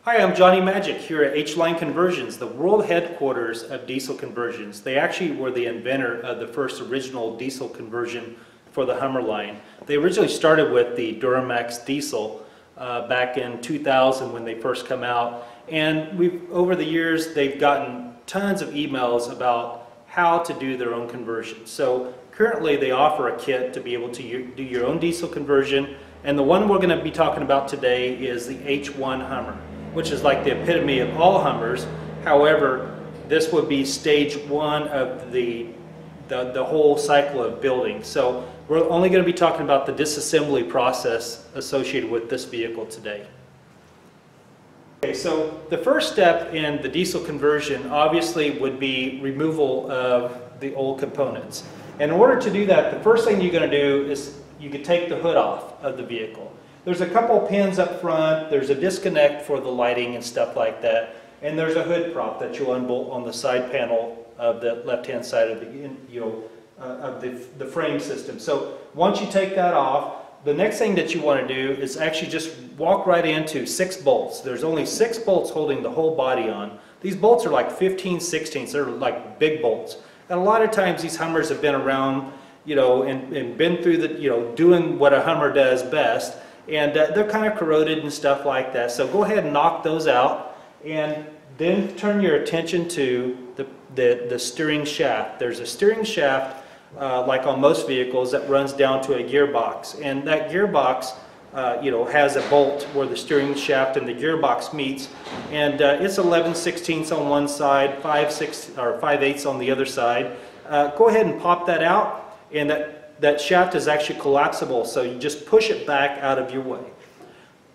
Hi, I'm Johnny Magic here at H-Line Conversions, the world headquarters of diesel conversions. They actually were the inventor of the first original diesel conversion for the Hummer line. They originally started with the Duramax diesel back in 2000 when they first come out, and over the years they've gotten tons of emails about how to do their own conversion. So currently they offer a kit to be able to do your own diesel conversion, and the one we're going to be talking about today is the H-1 Hummer, which is like the epitome of all Hummers. However, this would be stage one of the whole cycle of building. So we're only going to be talking about the disassembly process associated with this vehicle today. Okay, so the first step in the diesel conversion obviously would be removal of the old components. And in order to do that, the first thing you're going to do is you could take the hood off of the vehicle. There's a couple pins up front, there's a disconnect for the lighting and stuff like that, and there's a hood prop that you'll unbolt on the side panel of the left-hand side of the frame system. So once you take that off, the next thing that you want to do is actually just walk right into 6 bolts. There's only 6 bolts holding the whole body on. These bolts are like 15/16, they're like big bolts. And a lot of times these Hummers have been around, and been through the, doing what a Hummer does best. And they're kind of corroded and stuff like that. So go ahead and knock those out, and then turn your attention to the steering shaft. There's a steering shaft, like on most vehicles, that runs down to a gearbox, and that gearbox, has a bolt where the steering shaft and the gearbox meets, and it's 11/16 on one side, 5/8 on the other side. Go ahead and pop that out, and that shaft is actually collapsible, so you just push it back out of your way.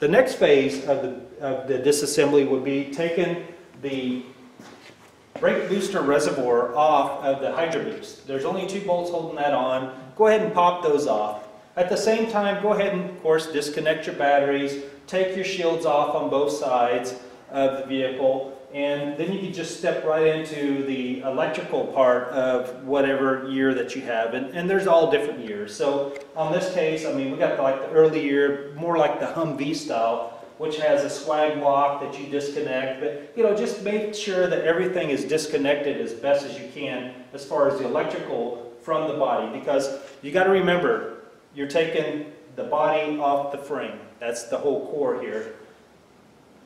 The next phase of the disassembly would be taking the brake booster reservoir off of the hydro boost. There's only 2 bolts holding that on. Go ahead and pop those off. At the same time, go ahead and, of course, disconnect your batteries, take your shields off on both sides of the vehicle, and then you can just step right into the electrical part of whatever year that you have, and there's all different years. So on this case, I mean, we got like the early year, more like the Humvee style, which has a swag lock that you disconnect, but just make sure that everything is disconnected as best as you can as far as the electrical from the body, because you got to remember, you're taking the body off the frame. That's the whole core here.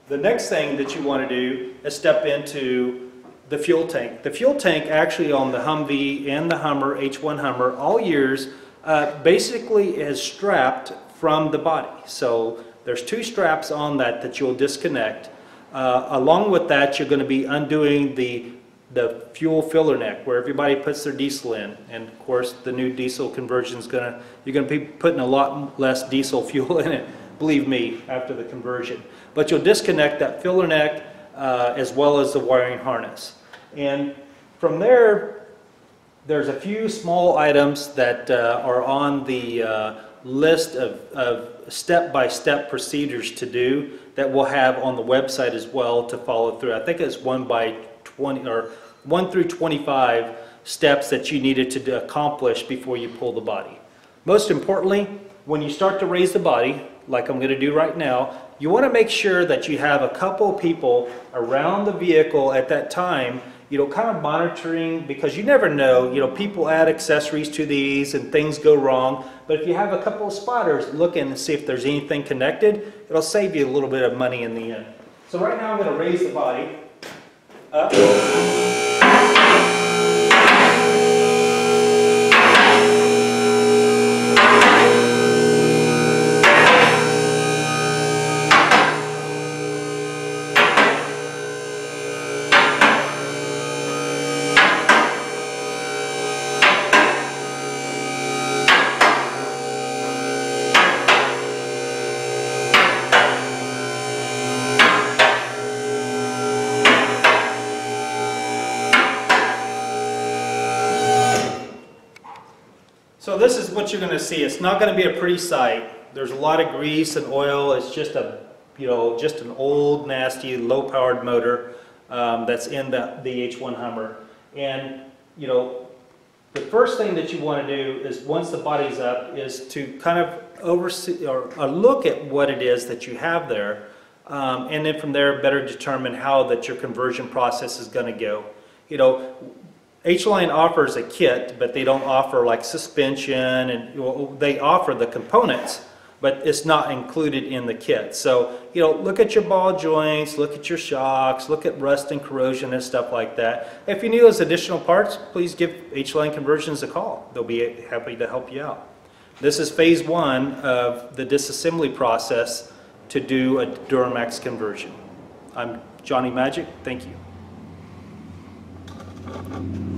The next thing that you want to do is step into the fuel tank. The fuel tank actually on the Humvee and the Hummer, H-1 Hummer, all years, basically is strapped from the body. So there's 2 straps on that you'll disconnect. Along with that, you're going to be undoing the fuel filler neck where everybody puts their diesel in. And of course, the new diesel conversion is you're going to be putting a lot less diesel fuel in it, believe me, after the conversion. But you'll disconnect that filler neck as well as the wiring harness. And from there, there's a few small items that are on the list of step-by-step procedures to do that we'll have on the website as well to follow through. I think it's 1 by 20 or 1 through 25 steps that you needed to accomplish before you pull the body. Most importantly, when you start to raise the body, like I'm going to do right now, you want to make sure that you have a couple people around the vehicle at that time, kind of monitoring, because you never know, people add accessories to these and things go wrong. But if you have a couple of spotters looking and see if there's anything connected, it'll save you a little bit of money in the end. So right now I'm going to raise the body up. So this is what you're going to see. It's not going to be a pretty sight. There's a lot of grease and oil. It's just just an old, nasty, low-powered motor that's in the H-1 Hummer. And the first thing that you want to do is, once the body's up, is to kind of oversee or look at what it is that you have there. and then from there better determine how that your conversion process is going to go. You know, H-Line offers a kit, but they don't offer like suspension, and well, they offer the components, but it's not included in the kit. So, you know, look at your ball joints, look at your shocks, look at rust and corrosion and stuff like that. If you need those additional parts, please give H-Line Conversions a call. They'll be happy to help you out. This is phase one of the disassembly process to do a Duramax conversion. I'm Johnny Magic. Thank you.